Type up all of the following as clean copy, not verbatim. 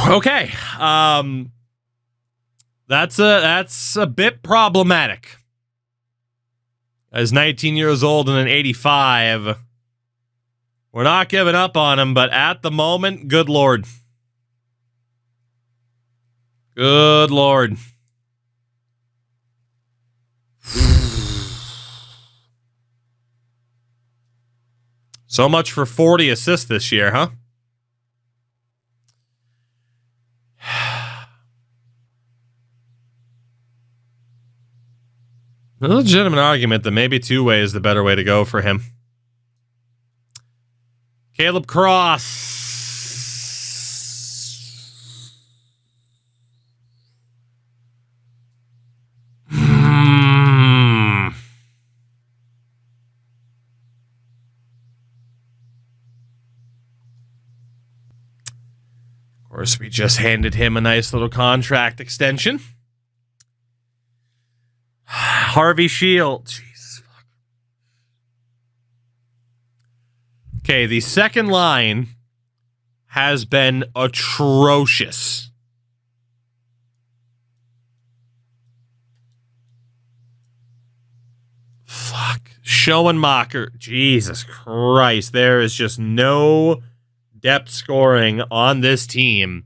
Okay. That's a bit problematic. As 19 years old and an 85, we're not giving up on him, but at the moment, good Lord. Good Lord. So much for 40 assists this year, huh? A legitimate argument that maybe two-way is the better way to go for him. Caleb Cross. Of course, we just handed him a nice little contract extension. Harvey Shield. Jesus fuck. Okay, the second line has been atrocious. Fuck. Schoenmaker. Jesus Christ. There is just no depth scoring on this team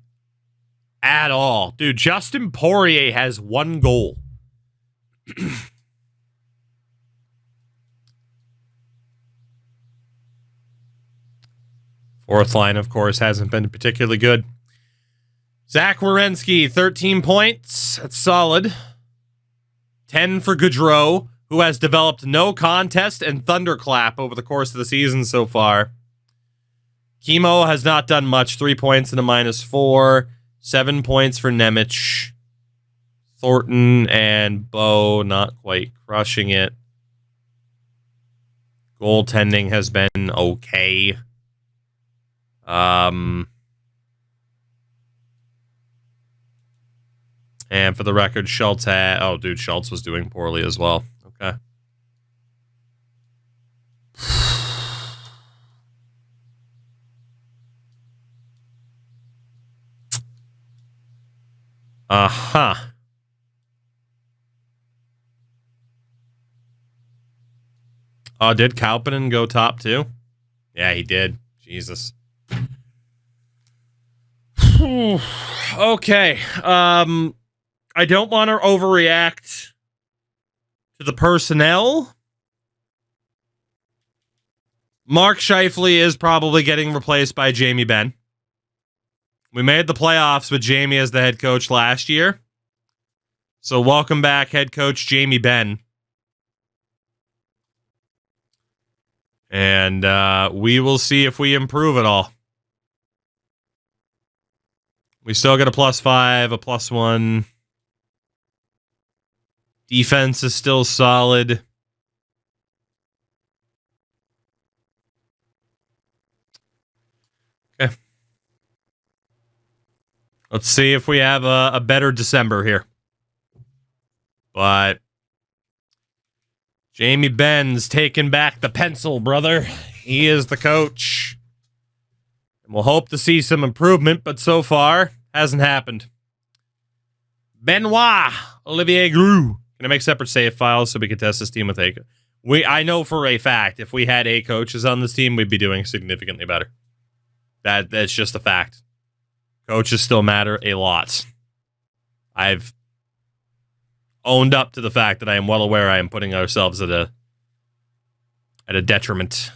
at all. Dude, Justin Poirier has 1 goal. Fourth line, of course, hasn't been particularly good. Zach Werenski, 13 points. That's solid. 10 for Gaudreau, who has developed no contest and thunderclap over the course of the season so far. Chemo has not done much. 3 points and a -4. 7 points for Nemec. Thornton and Bo not quite crushing it. Goaltending has been okay. And for the record, Schultz had... Oh, dude, Schultz was doing poorly as well. Okay. Uh-huh. Oh, did Kaupinen go top too? Yeah, he did. Jesus. Okay. I don't want to overreact to the personnel. Mark Scheifele is probably getting replaced by Jamie Benn. We made the playoffs with Jamie as the head coach last year. So welcome back, head coach Jamie Benn. And we will see if we improve at all. We still get a +5, a +1. Defense is still solid. Okay. Let's see if we have a better December here. But Jamie Benn's taking back the pencil, brother. He is the coach. And we'll hope to see some improvement, but so far, hasn't happened. Benoit, Olivier Groux. Can I make separate save files so we can test this team with A? I know for a fact, if we had A coaches on this team, we'd be doing significantly better. That's just a fact. Coaches still matter a lot. I've owned up to the fact that I am well aware I am putting ourselves at a detriment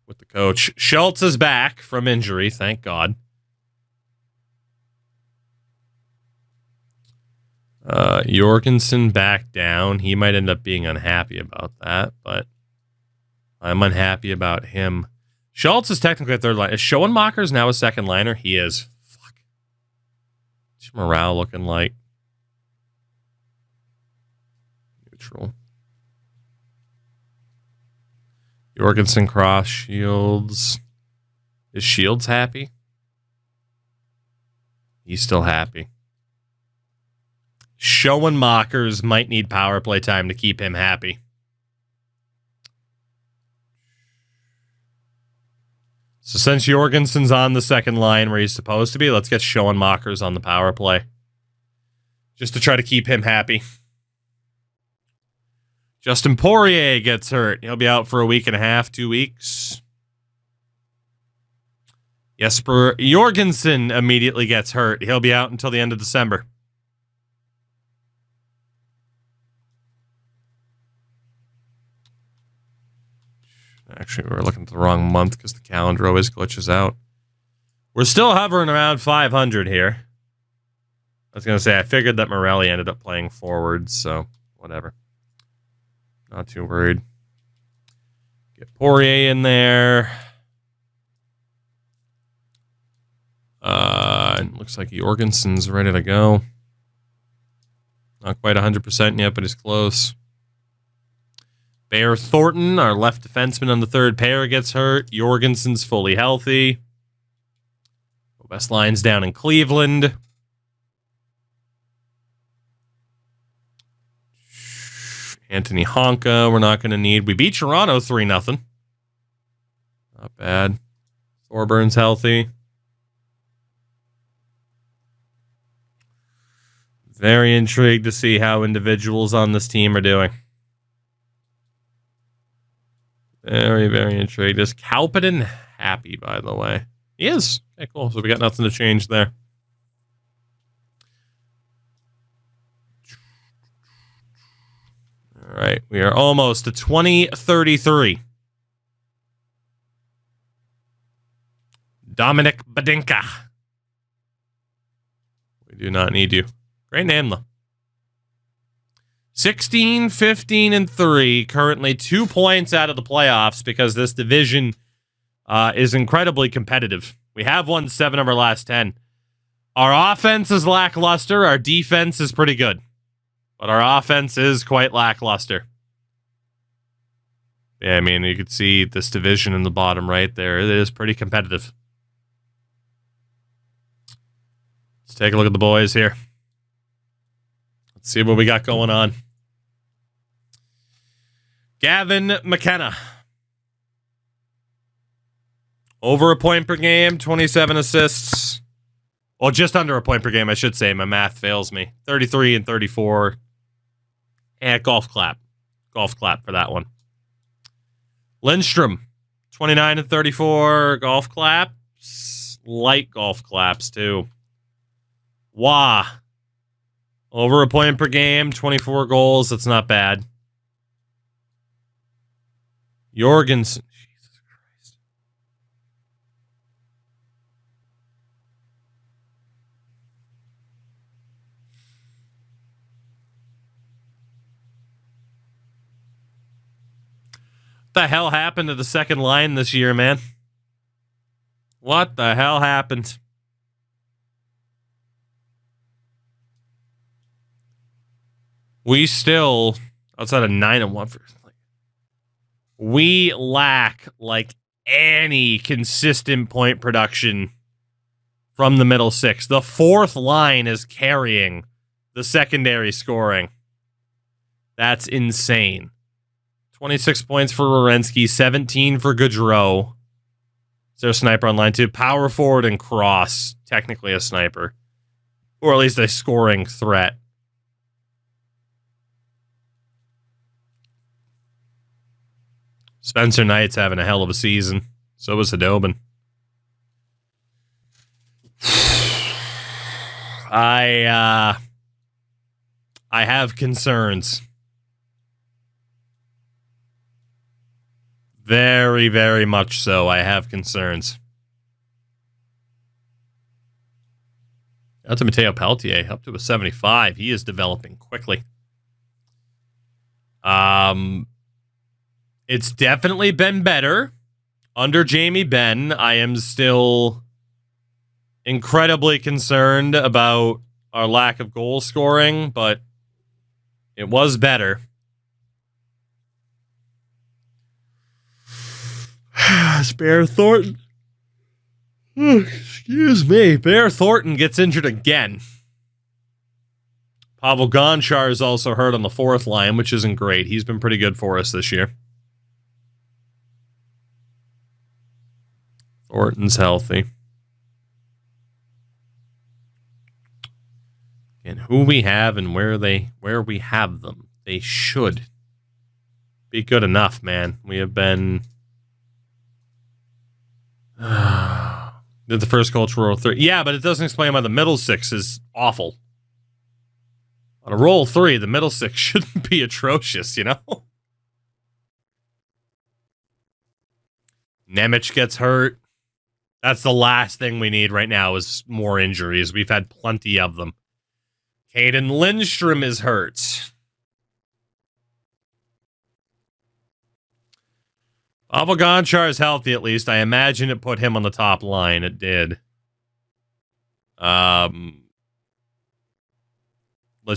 with the coach. Schultz is back from injury, thank God. Jorgensen back down. He might end up being unhappy about that, but I'm unhappy about him. Schultz is technically a third line. Is Schoenmaker's now a second liner? He is. Fuck. What's morale looking like? Neutral. Jorgensen, Cross, Shields. Is Shields happy? He's still happy. Schoenmakers might need power play time to keep him happy. So since Jorgensen's on the second line where he's supposed to be, let's get Schoenmakers on the power play. Just to try to keep him happy. Justin Poirier gets hurt. He'll be out for a week and a half, 2 weeks. Jesper Jorgensen immediately gets hurt. He'll be out until the end of December. Actually, we're looking at the wrong month because the calendar always glitches out. We're still hovering around 500 here. I was going to say, I figured that Morelli ended up playing forward, so whatever. Not too worried. Get Poirier in there. It looks like Jorgensen's ready to go. Not quite 100% yet, but he's close. Bear Thornton, our left defenseman on the third pair, gets hurt. Jorgensen's fully healthy. West line's down in Cleveland. Anthony Honka, we're not going to need. We beat Toronto 3-0. Not bad. Thorburn's healthy. Very intrigued to see how individuals on this team are doing. Very, very intrigued. Is Kapanen happy, by the way? He is. Okay, cool. So we got nothing to change there. All right. We are almost to 2033. Dominic Badinka. We do not need you. Great name, though. 16, 15, and 3. Currently 2 points out of the playoffs because this division is incredibly competitive. We have won 7 of our last 10. Our offense is lackluster. Our defense is pretty good. But our offense is quite lackluster. Yeah, I mean, you can see this division in the bottom right there. It is pretty competitive. Let's take a look at the boys here. Let's see what we got going on. Gavin McKenna. Over a point per game, 27 assists. Well, just under a point per game, I should say. My math fails me. 33 and 34. Golf clap. Golf clap for that one. Lindstrom, 29 and 34. Golf claps. Light golf claps, too. Wah. Over a point per game, 24 goals. That's not bad. Jorgensen. Jesus Christ. What the hell happened to the second line this year, man? What the hell happened? We still, outside of 9-1, we lack like any consistent point production from the middle six. The fourth line is carrying the secondary scoring. That's insane. 26 points for Werenski, 17 for Gaudreau. Is there a sniper on line two? Power forward and Cross, technically a sniper. Or at least a scoring threat. Spencer Knight's having a hell of a season. So was Hadobin. I have concerns. Very, very much so. I have concerns. Out to Matteo Peltier, up to a 75. He is developing quickly. It's definitely been better under Jamie Benn. I am still incredibly concerned about our lack of goal scoring, but it was better. Bear Thornton. Excuse me. Bear Thornton gets injured again. Pavel Gonchar is also hurt on the fourth line, which isn't great. He's been pretty good for us this year. Thornton's healthy. And who we have and where we have them. They should be good enough, man. We have been did the first culture roll 3. Yeah, but it doesn't explain why the middle 6 is awful. On a roll 3, the middle 6 shouldn't be atrocious, you know? Nemec gets hurt. That's the last thing we need right now is more injuries. We've had plenty of them. Caden Lindstrom is hurt. Pavel Gonchar is healthy, at least. I imagine it put him on the top line. It did. Let's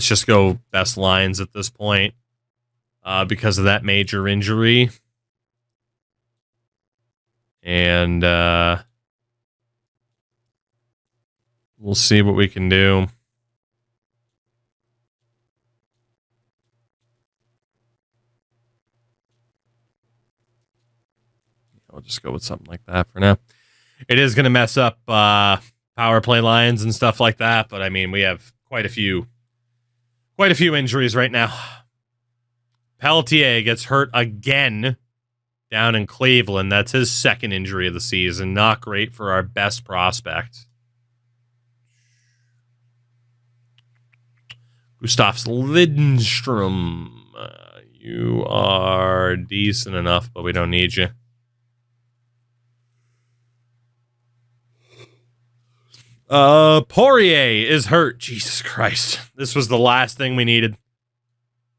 just go best lines at this point because of that major injury. And we'll see what we can do. I'll just go with something like that for now. It is going to mess up power play lines and stuff like that, but I mean, we have quite a few injuries right now. Pelletier gets hurt again down in Cleveland. That's his second injury of the season. Not great for our best prospect. Gustav Lindstrom. You are decent enough, but we don't need you. Poirier is hurt. Jesus Christ. This was the last thing we needed.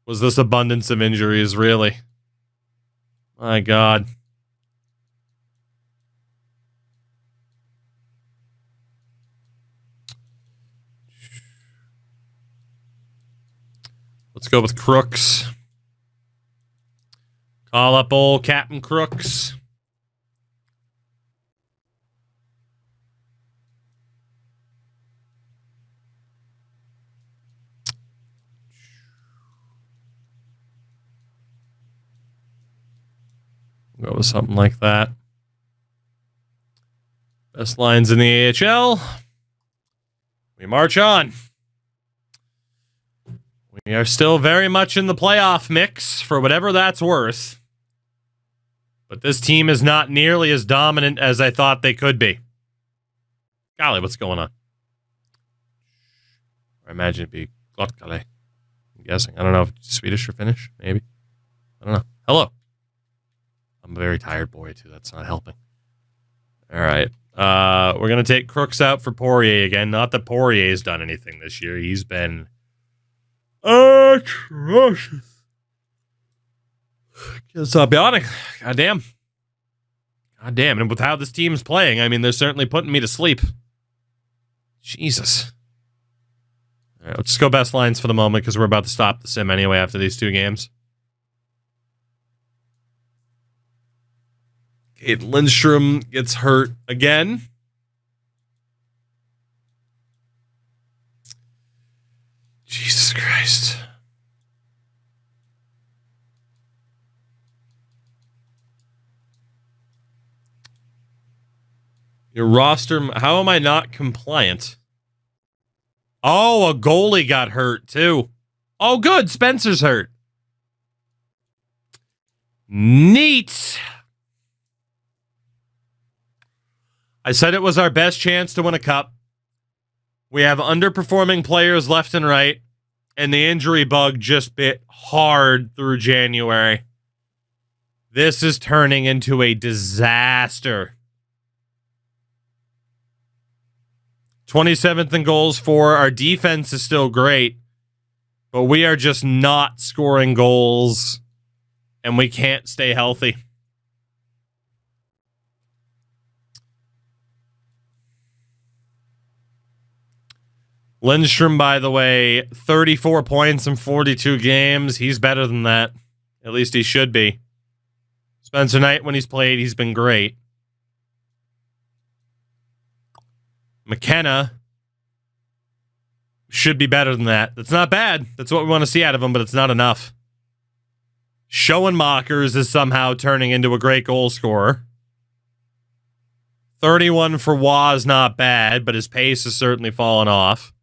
Was this abundance of injuries, really? My God. Let's go with Crooks. Call up old Captain Crooks. Go with something like that. Best lines in the AHL. We march on. We are still very much in the playoff mix for whatever that's worth. But this team is not nearly as dominant as I thought they could be. Golly, what's going on? I imagine it'd be Glotkale. I'm guessing. I don't know if it's Swedish or Finnish. Maybe. I don't know. Hello. I'm a very tired boy, too. That's not helping. All right. We're going to take Crooks out for Poirier again. Not that Poirier's done anything this year. He's been atrocious. It's bionic. Goddamn. Goddamn. And with how this team's playing, I mean, they're certainly putting me to sleep. Jesus. All right, let's just go best lines for the moment because we're about to stop the sim anyway after these two games. Kate Lindstrom gets hurt again. Jesus Christ. Your roster, how am I not compliant? Oh, a goalie got hurt too. Oh, good. Spencer's hurt. Neat. I said it was our best chance to win a cup. We have underperforming players left and right, and the injury bug just bit hard through January. This is turning into a disaster. 27th in goals for. Our defense is still great, but we are just not scoring goals, and we can't stay healthy. Lindstrom, by the way, 34 points in 42 games. He's better than that. At least he should be. Spencer Knight, when he's played, he's been great. McKenna should be better than that. That's not bad. That's what we want to see out of him, but it's not enough. Schoenmakers is somehow turning into a great goal scorer. 31 for Waz, not bad, but his pace has certainly fallen off.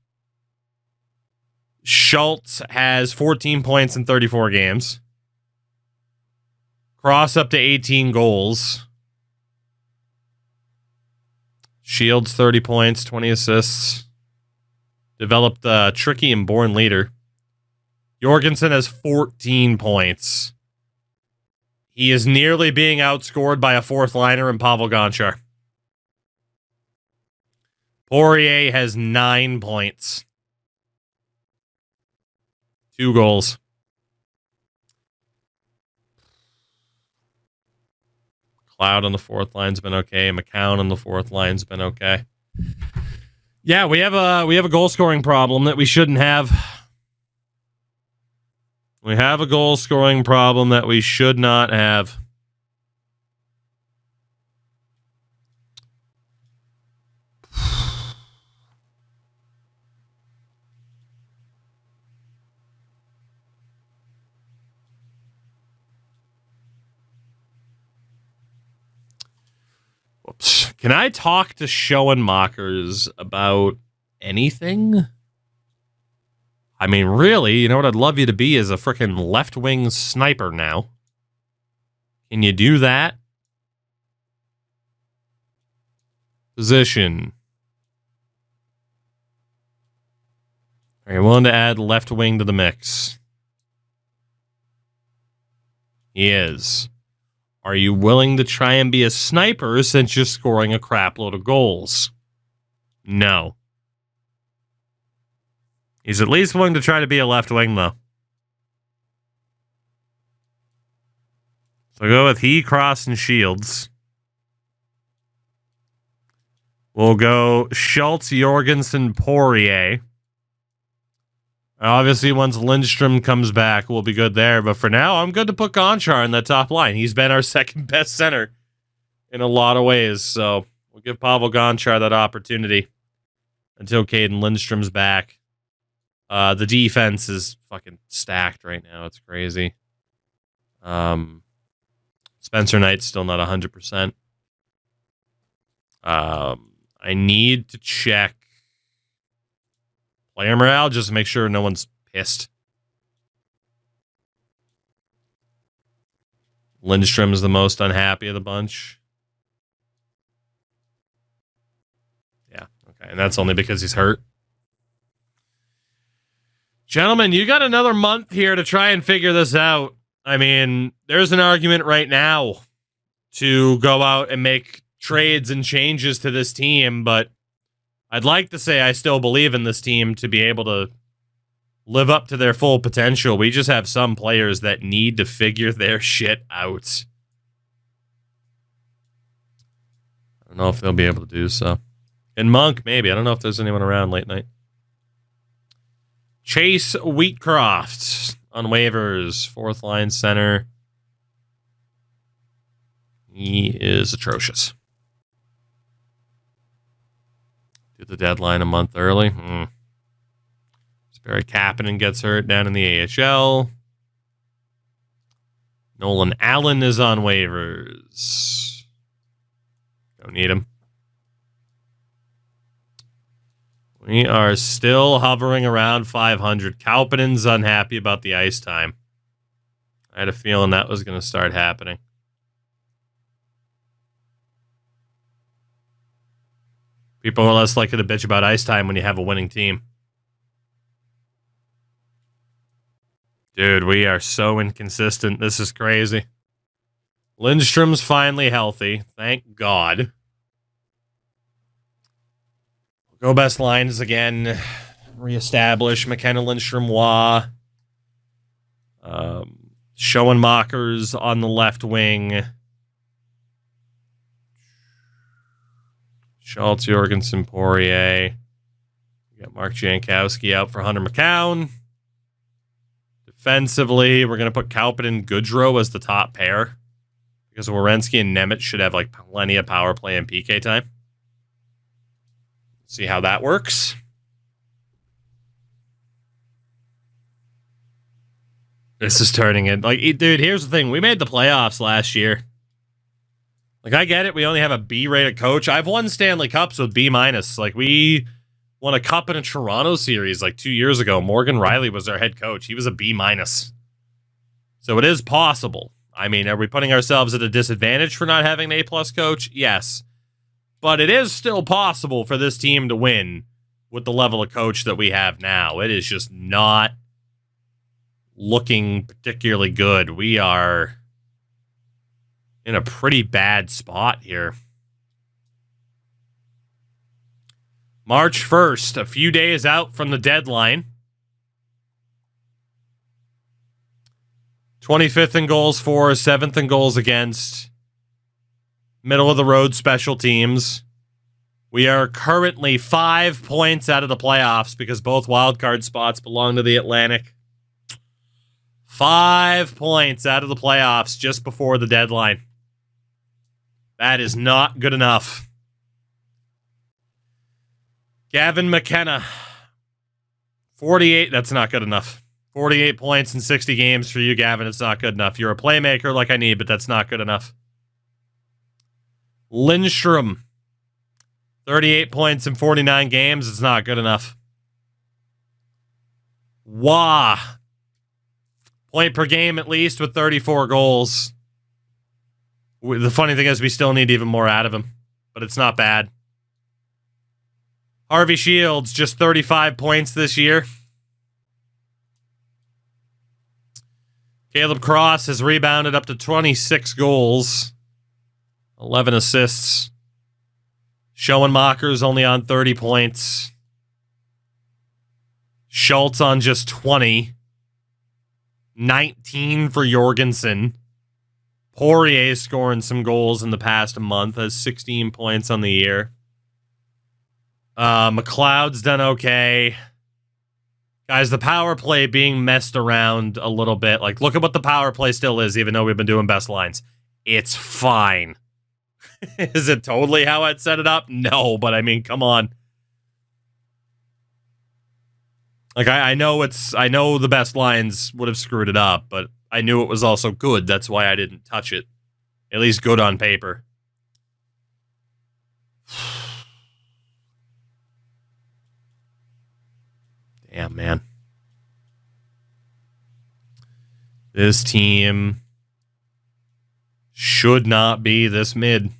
Schultz has 14 points in 34 games. Cross up to 18 goals. Shields 30 points, 20 assists. Developed Tricky and Born leader. Jorgensen has 14 points. He is nearly being outscored by a fourth liner in Pavel Gonchar. Poirier has 9 points. 2 goals. Cloud on the fourth line's been okay. McCown on the fourth line's been okay. Yeah, we have a goal scoring problem that we shouldn't have. We have a goal scoring problem that we should not have. Whoops. Can I talk to Schoenmakers about anything? I mean, really, you know what I'd love you to be is a freaking left-wing sniper now. Can you do that? Position. Are you willing to add left wing to the mix? He is. Are you willing to try and be a sniper since you're scoring a crap load of goals? No. He's at least willing to try to be a left wing, though. So go with he, Cross, and Shields. We'll go Schultz, Jorgensen, Poirier. Obviously, once Lindstrom comes back, we'll be good there. But for now, I'm good to put Gonchar in that top line. He's been our second best center in a lot of ways. So we'll give Pavel Gonchar that opportunity until Caden Lindstrom's back. The defense is fucking stacked right now. It's crazy. Spencer Knight's still not 100%. I need to check player morale just to make sure no one's pissed. Lindstrom is the most unhappy of the bunch. Yeah, okay. And that's only because he's hurt. Gentlemen, you got another month here to try and figure this out. I mean, there's an argument right now to go out and make trades and changes to this team, but I'd like to say I still believe in this team to be able to live up to their full potential. We just have some players that need to figure their shit out. I don't know if they'll be able to do so. And Monk, maybe. I don't know if there's anyone around late night. Chase Wheatcroft on waivers. Fourth line center. He is atrocious. Did the deadline a month early. Barry Kapanen gets hurt down in the AHL. Nolan Allen is on waivers. Don't need him. We are still hovering around 500. Kaupanen's unhappy about the ice time. I had a feeling that was going to start happening. People are less likely to bitch about ice time when you have a winning team. Dude, we are so inconsistent. This is crazy. Lindstrom's finally healthy. Thank God. Go best lines again. Reestablish McKenna, Lindstrom, Wah. Schoenmakers on the left wing. Schultz, Jorgensen, Poirier. We got Mark Jankowski out for Hunter McCown. Defensively, we're going to put Kaupanen, Goodrow as the top pair. Because Werenski and Nemeth should have like plenty of power play and PK time. See how that works. This is turning it. Like, dude, here's the thing. We made the playoffs last year. Like, I get it. We only have a B-rated coach. I've won Stanley Cups with B-. Like, we won a cup in a Toronto series like 2 years ago. Morgan Riley was our head coach. He was a B-. So it is possible. I mean, are we putting ourselves at a disadvantage for not having an A-plus coach? Yes. But it is still possible for this team to win with the level of coach that we have now. It is just not looking particularly good. We are in a pretty bad spot here. March 1st, a few days out from the deadline. 25th in goals for, 7th in goals against. Middle of the road special teams. We are currently 5 points out of the playoffs because both wildcard spots belong to the Atlantic. 5 points out of the playoffs just before the deadline. That is not good enough. Gavin McKenna, 48. That's not good enough. 48 points in 60 games for you, Gavin. It's not good enough. You're a playmaker like I need, but that's not good enough. Lindstrom, 38 points in 49 games. It's not good enough. Wah, point per game at least with 34 goals. The funny thing is we still need even more out of him, but it's not bad. Harvey Shields, just 35 points this year. Caleb Cross has rebounded up to 26 goals, 11 assists. Schoenmaker's only on 30 points. Schultz on just 20. 19 for Jorgensen. Poirier scoring some goals in the past month, has 16 points on the year. McLeod's done okay. Guys, the power play being messed around a little bit. Like, look at what the power play still is, even though we've been doing best lines. It's fine. Is it totally how I'd set it up? No, but I mean, come on. Like, I know the best lines would have screwed it up, but I knew it was also good. That's why I didn't touch it. At least good on paper. Damn, man. This team should not be this mid.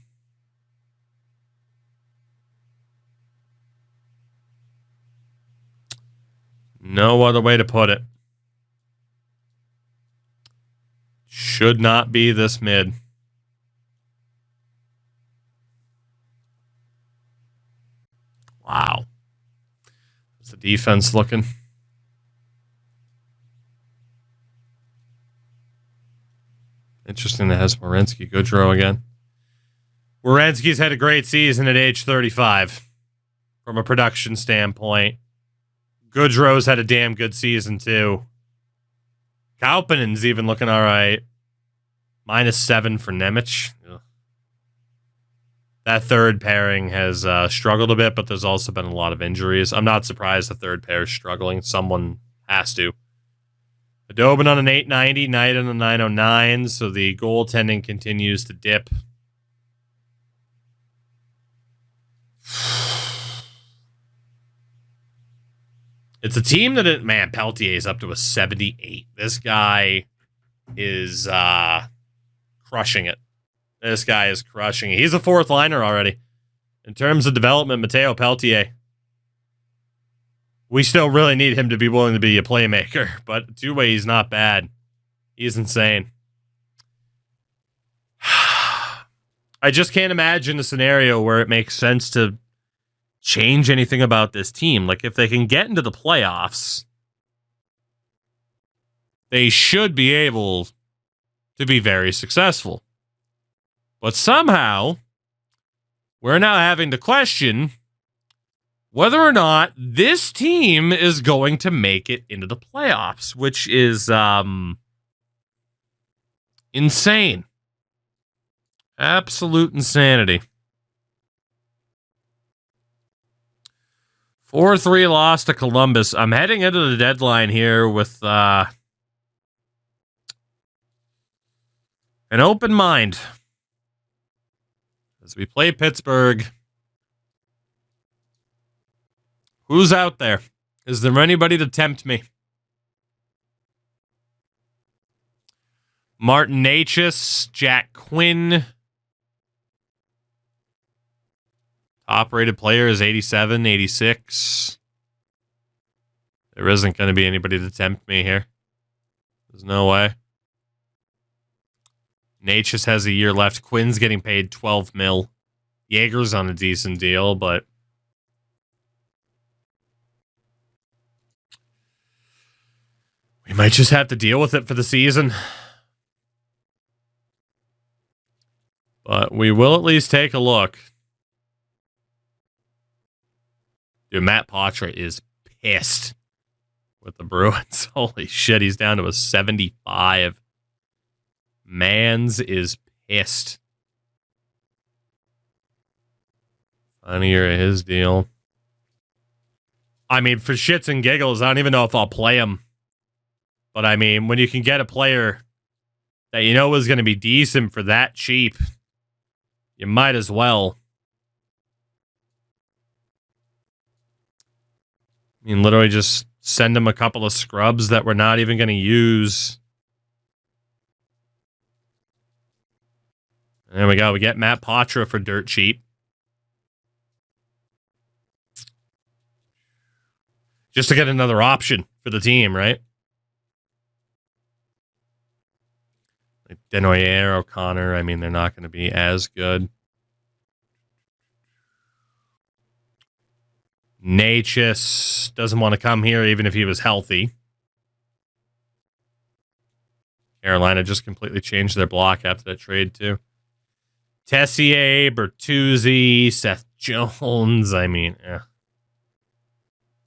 No other way to put it. Should not be this mid. Wow. How's the defense looking? Interesting that has Werenski Goodrow again. Werenski's had a great season at age 35 from a production standpoint. Goodrow's had a damn good season too. Kaupinen's even looking all right. -7 for Nemec. Ugh. That third pairing has struggled a bit, but there's also been a lot of injuries. I'm not surprised the third pair is struggling. Someone has to. Adobin on an 890, Knight on a 909, so the goaltending continues to dip. It's a team that, man, Peltier's up to a 78. This guy is crushing it. This guy is crushing it. He's a fourth liner already. In terms of development, Matteo Peltier. We still really need him to be willing to be a playmaker, but two-way, he's not bad. He's insane. I just can't imagine a scenario where it makes sense to change anything about this team. Like, if they can get into the playoffs, they should be able to be very successful. But somehow, we're now having to question whether or not this team is going to make it into the playoffs, which is insane. Absolute insanity. 4-3 loss to Columbus. I'm heading into the deadline here with an open mind. as we play Pittsburgh. Who's out there? Is there anybody to tempt me? Martin Necas, Jack Quinn. Top-rated player is 87, 86. There isn't going to be anybody to tempt me here. There's no way. Necas has a year left. Quinn's getting paid $12 million. Jaeger's on a decent deal, but we might just have to deal with it for the season. But we will at least take a look. Dude, Matt Poitras is pissed with the Bruins. Holy shit, he's down to a 75. Mans is pissed. Final year of his deal. I mean, for shits and giggles, I don't even know if I'll play him. But I mean, when you can get a player that you know is going to be decent for that cheap, you might as well. I mean, literally just send him a couple of scrubs that we're not even going to use. There we go. We get Matt Poitras for dirt cheap. Just to get another option for the team, right? Like Denoyer, O'Connor, I mean, they're not going to be as good. Necas doesn't want to come here even if he was healthy. Carolina just completely changed their block after that trade, too. Tessier, Bertuzzi, Seth Jones. I mean, Can't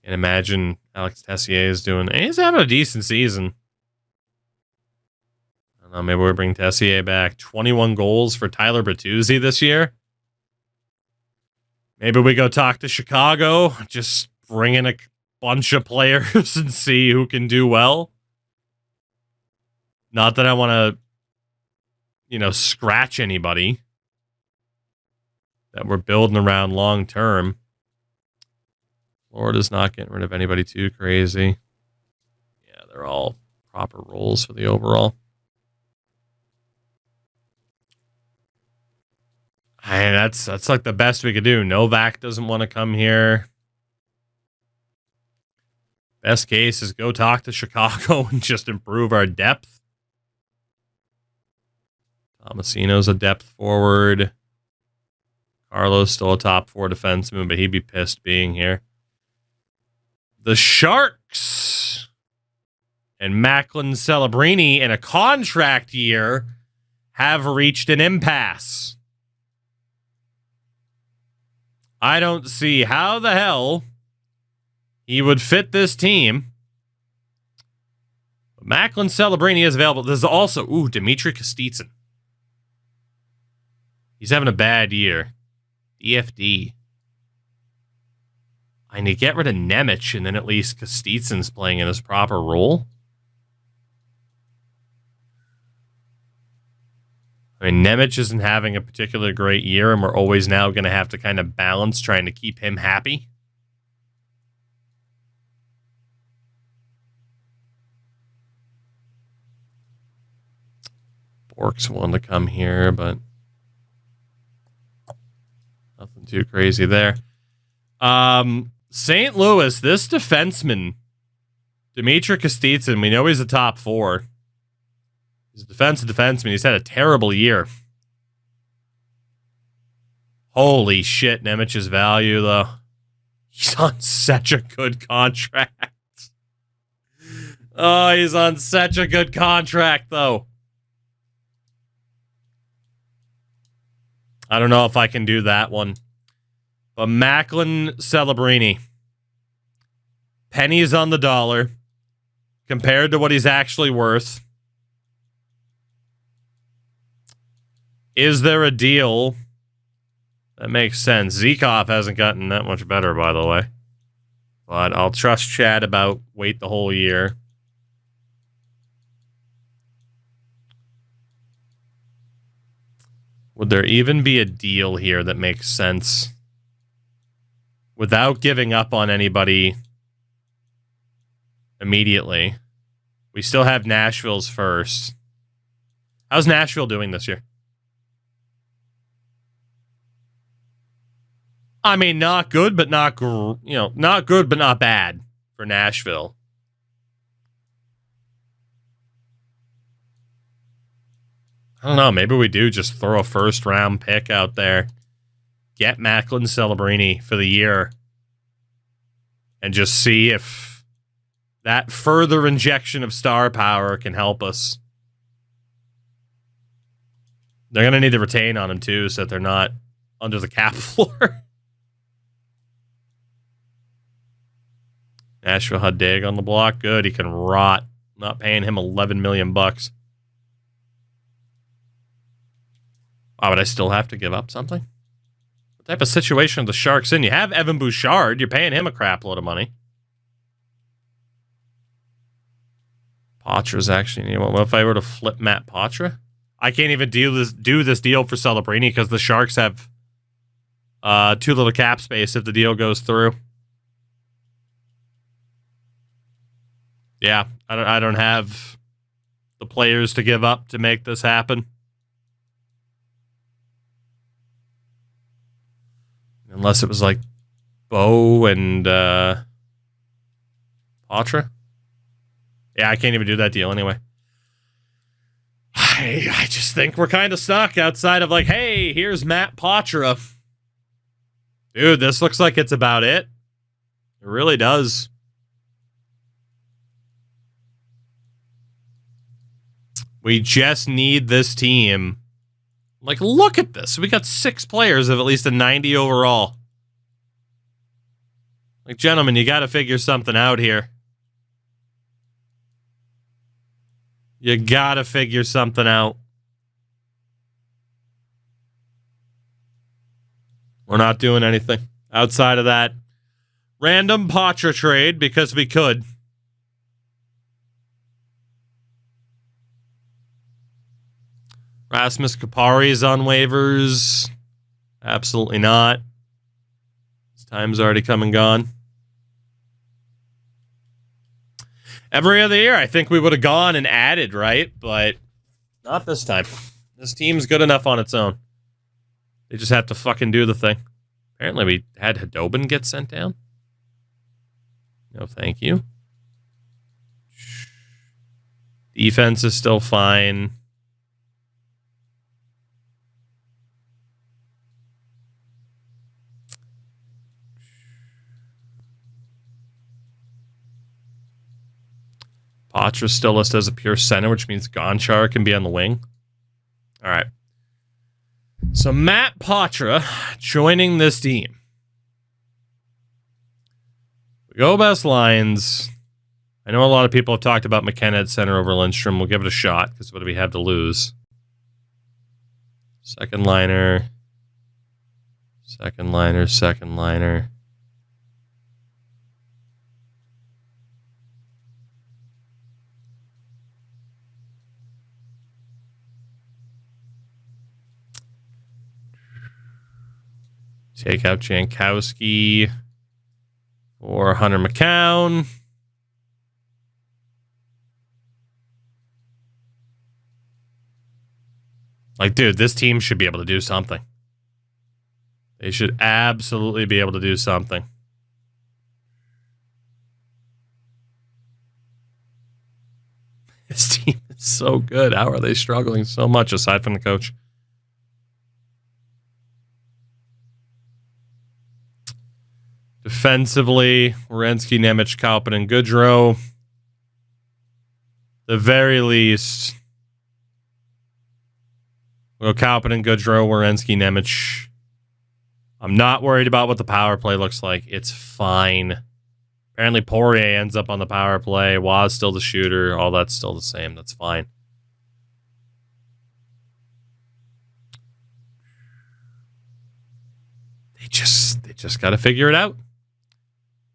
imagine Alex Tessier is doing. He's having a decent season. I don't know. Maybe we'll bring Tessier back. 21 goals for Tyler Bertuzzi this year. Maybe we go talk to Chicago. Just bring in a bunch of players and see who can do well. Not that I want to, scratch anybody that we're building around long term. Florida's not getting rid of anybody too crazy. Yeah, they're all proper roles for the overall. Hey, that's like the best we could do. Novak doesn't want to come here. Best case is go talk to Chicago and just improve our depth. Tomasino's a depth forward. Carlos still a top 4 defenseman, but he'd be pissed being here. The Sharks and Macklin Celebrini in a contract year have reached an impasse. I don't see how the hell he would fit this team. But Macklin Celebrini is available. There's also, Dmitry Kostitsyn. He's having a bad year. DFD. I need to get rid of Nemec, and then at least Kostitsyn's playing in his proper role. I mean, Nemec isn't having a particularly great year, and we're always now going to have to kind of balance trying to keep him happy. Bork's willing to come here, but nothing too crazy there. St. Louis, this defenseman, Dmitry Kostitsyn, we know he's a top 4. He's a defensive defenseman. He's had a terrible year. Holy shit, Nemec's value, though. He's on such a good contract. Oh, he's on such a good contract, though. I don't know if I can do that one. But Macklin Celebrini. Pennies on the dollar compared to what he's actually worth. Is there a deal that makes sense? Zykov hasn't gotten that much better, by the way. But I'll trust Chad about wait the whole year. Would there even be a deal here that makes sense without giving up on anybody immediately? We still have Nashville's first. How's Nashville doing this year? I mean, not good, but not not good, but not bad for Nashville. I don't know. Maybe we do just throw a first-round pick out there, get Macklin Celebrini for the year, and just see if that further injection of star power can help us. They're going to need to retain on him, too, so that they're not under the cap floor. Nashville had Dig on the block. Good. He can rot. Not paying him $11 million. Wow, but I still have to give up something? What type of situation are the Sharks in? You have Evan Bouchard. You're paying him a crap load of money. Patra's actually... What if I were to flip Matt Patra? I can't even do this deal for Celebrini because the Sharks have too little cap space if the deal goes through. Yeah, I don't have the players to give up to make this happen. Unless it was like Bo and Patra. Yeah, I can't even do that deal anyway. I just think we're kind of stuck outside of like, hey, here's Matt Patra. Dude, this looks like it's about it. It really does. We just need this team. Like, look at this. We got 6 players of at least a 90 overall. Like, gentlemen, you got to figure something out here. You got to figure something out. We're not doing anything outside of that random Patra trade because we could. Rasmus Kupari's on waivers. Absolutely not. His time's already come and gone. Every other year, I think we would have gone and added, right? But not this time. This team's good enough on its own. They just have to fucking do the thing. Apparently, we had Hadobin get sent down. No, thank you. Defense is still fine. Patra's still listed as a pure center, which means Gonchar can be on the wing. All right. So Matt Patra joining this team. We go best lines. I know a lot of people have talked about McKenna at center over Lindstrom. We'll give it a shot because what do we have to lose? Second liner. Second liner. Second liner. Take out Jankowski or Hunter McCown. Like, dude, this team should be able to do something. They should absolutely be able to do something. This team is so good. How are they struggling so much aside from the coach? Defensively, Werenski, Nemec, Kaupin, and Goodrow. The very least, we'll go Kaupin and Goodrow, Werenski, Nemec. I'm not worried about what the power play looks like. It's fine. Apparently, Poirier ends up on the power play. Waz still the shooter. All that's still the same. That's fine. They just got to figure it out.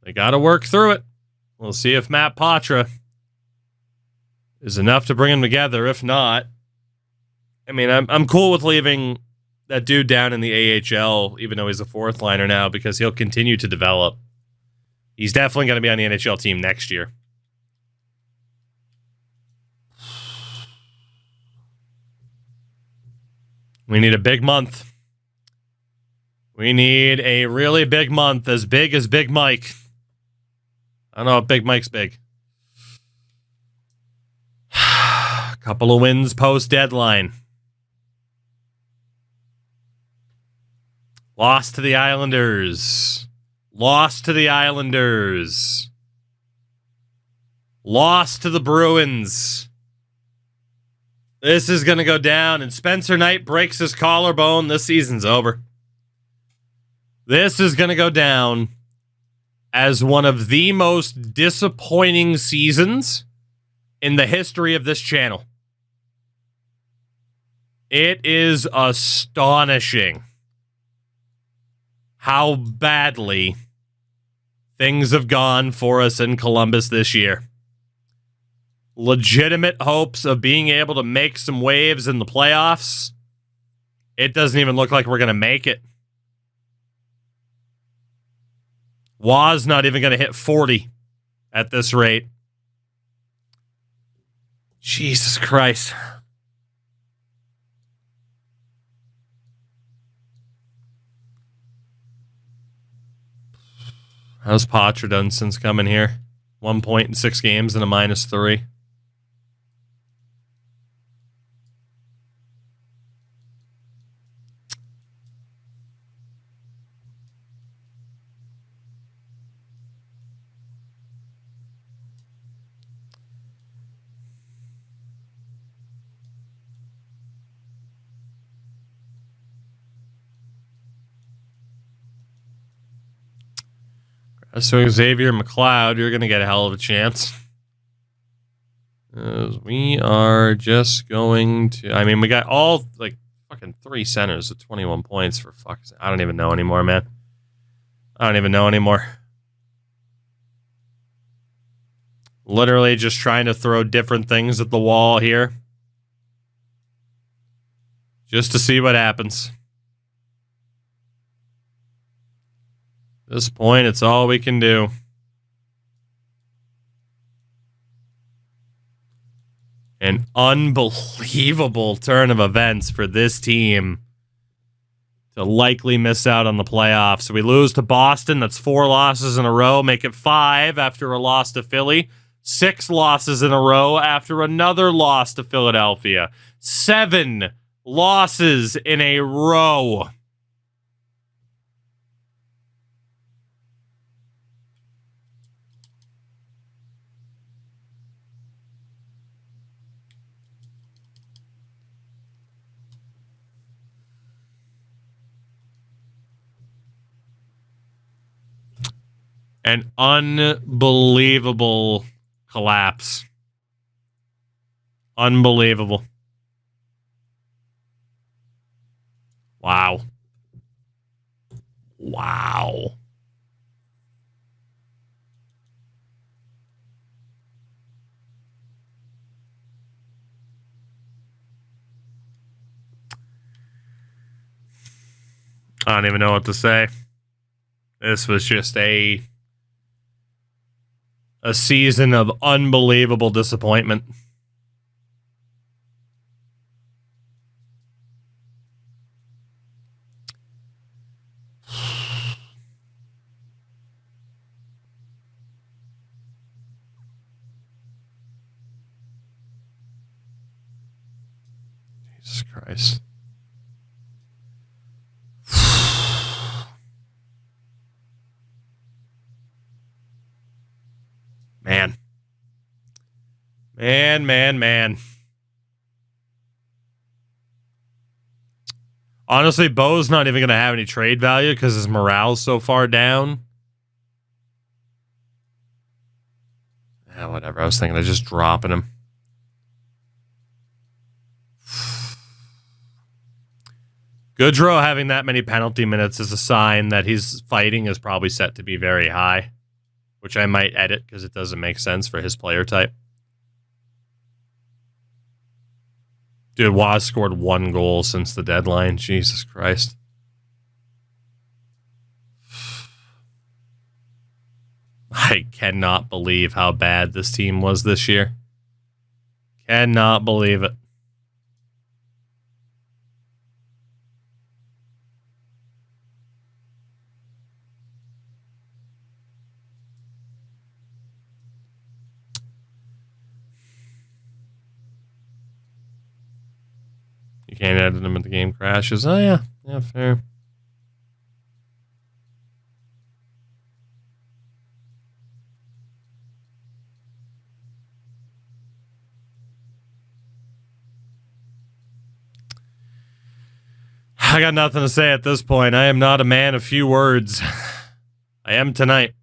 They got to work through it. We'll see if Matt Patra is enough to bring them together. If not, I mean, I'm cool with leaving that dude down in the AHL, even though he's a fourth liner now, because he'll continue to develop. He's definitely going to be on the NHL team next year. We need a big month. We need a really big month, as big as Big Mike. I don't know if Big Mike's big. Couple of wins post-deadline. Lost to the Islanders. Lost to the Islanders. Lost to the Bruins. This is going to go down, and Spencer Knight breaks his collarbone. This season's over. This is going to go down as one of the most disappointing seasons in the history of this channel. It is astonishing how badly things have gone for us in Columbus this year. Legitimate hopes of being able to make some waves in the playoffs. It doesn't even look like we're going to make it. Waz not even going to hit 40 at this rate. Jesus Christ. How's Poitras done since coming here? 1 point in 6 games and a -3. So Xavier McLeod, you're going to get a hell of a chance. We are just going to... I mean, we got all, like, fucking 3 centers with 21 points for fuck's sake. I don't even know anymore, man. I don't even know anymore. Literally just trying to throw different things at the wall here. Just to see what happens. At this point, it's all we can do. An unbelievable turn of events for this team to likely miss out on the playoffs. We lose to Boston. That's 4 losses in a row. Make it 5 after a loss to Philly. 6 losses in a row after another loss to Philadelphia. 7 losses in a row. An unbelievable collapse. Unbelievable. Wow. Wow. I don't even know what to say. This was just a season of unbelievable disappointment. Jesus Christ. Man. Honestly, Bo's not even going to have any trade value because his morale's so far down. Yeah, whatever. I was thinking of just dropping him. Goodrow having that many penalty minutes is a sign that his fighting is probably set to be very high, which I might edit because it doesn't make sense for his player type. Dude, Waz scored 1 goal since the deadline. Jesus Christ. I cannot believe how bad this team was this year. Cannot believe it. You can't edit them if the game crashes. Oh, yeah. Yeah, fair. I got nothing to say at this point. I am not a man of few words. I am tonight.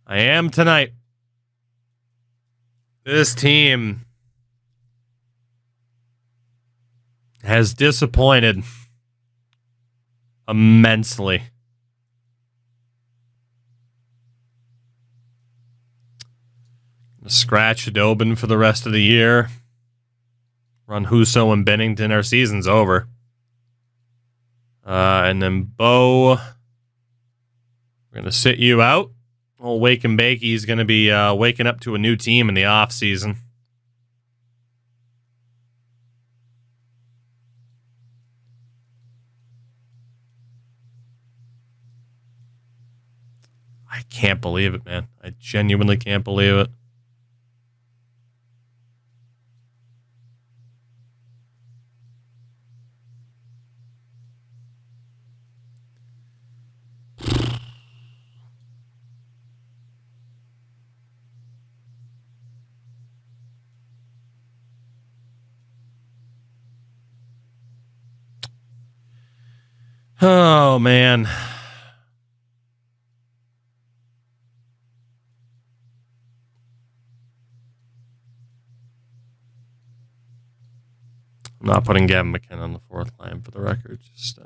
I am tonight. This team has disappointed immensely. Scratch Adobin for the rest of the year. Run Husso and Bennington. Our season's over. And then Bo, we're going to sit you out. Old Wake and Bakey's going to be waking up to a new team in the off season. I can't believe it, man. I genuinely can't believe it. Oh, man. I'm not putting Gavin McKenna on the fourth line for the record. Just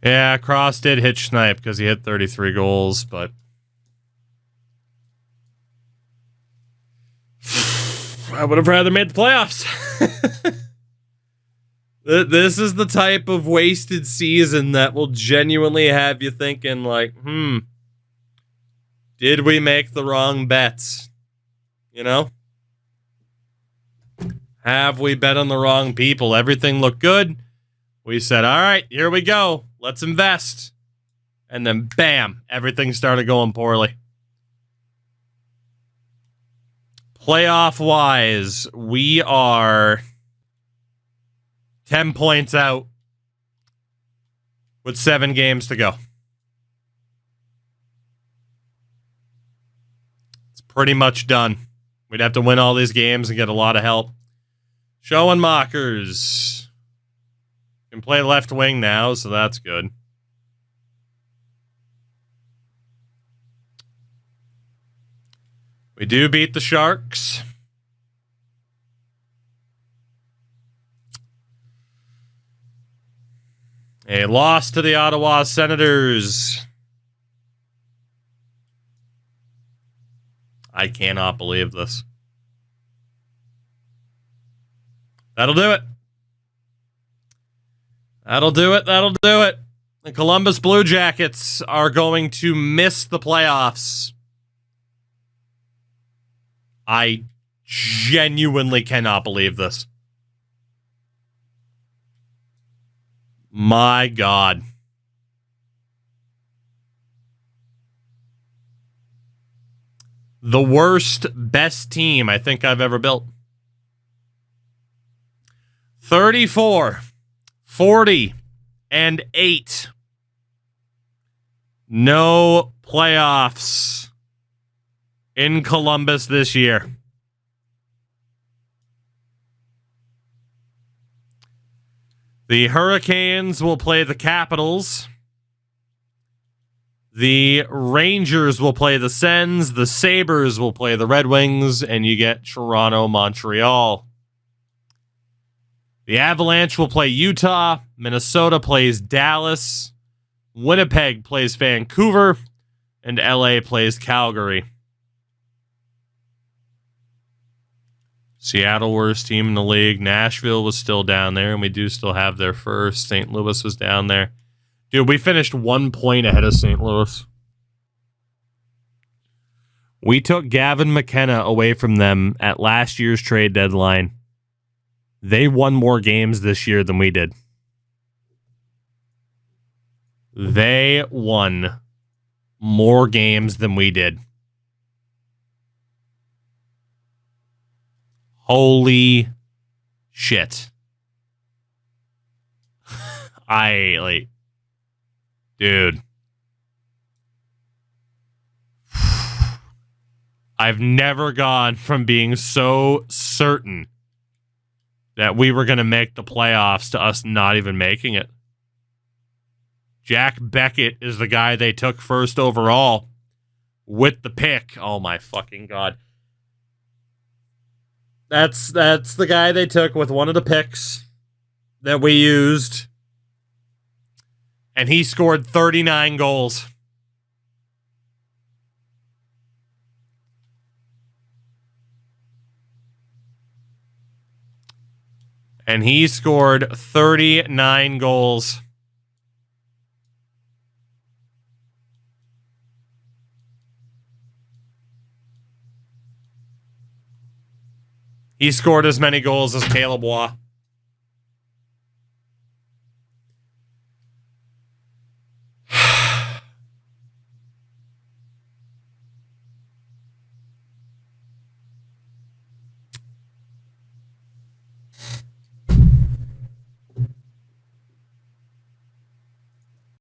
yeah, Cross did hit Schneip because he hit 33 goals, but I would have rather made the playoffs. This is the type of wasted season that will genuinely have you thinking like, did we make the wrong bets? You know? Have we bet on the wrong people? Everything looked good. We said, all right, here we go. Let's invest. And then, bam, everything started going poorly. Playoff-wise, we are 10 points out with 7 games to go. It's pretty much done. We'd have to win all these games and get a lot of help. Schoenmakers can play left wing now, so that's good. We do beat the Sharks. A loss to the Ottawa Senators. I cannot believe this. That'll do it. That'll do it. That'll do it. The Columbus Blue Jackets are going to miss the playoffs. I genuinely cannot believe this. My God. The worst, best team I think I've ever built. 34, 40, and 8. No playoffs in Columbus this year. The Hurricanes will play the Capitals. The Rangers will play the Sens. The Sabres will play the Red Wings. And you get Toronto, Montreal. The Avalanche will play Utah. Minnesota plays Dallas. Winnipeg plays Vancouver, and LA plays Calgary. Seattle, worst team in the league. Nashville was still down there, and we do still have their first. St. Louis was down there. Dude, we finished 1 point ahead of St. Louis. We took Gavin McKenna away from them at last year's trade deadline. They won more games this year than we did. They won more games than we did. Holy shit. Dude. I've never gone from being so certain that we were going to make the playoffs to us not even making it. Jack Beckett is the guy they took first overall with the pick. Oh my fucking God. That's the guy they took with one of the picks that we used. And he scored 39 goals. And he scored 39 goals. He scored as many goals as Caleb Waugh.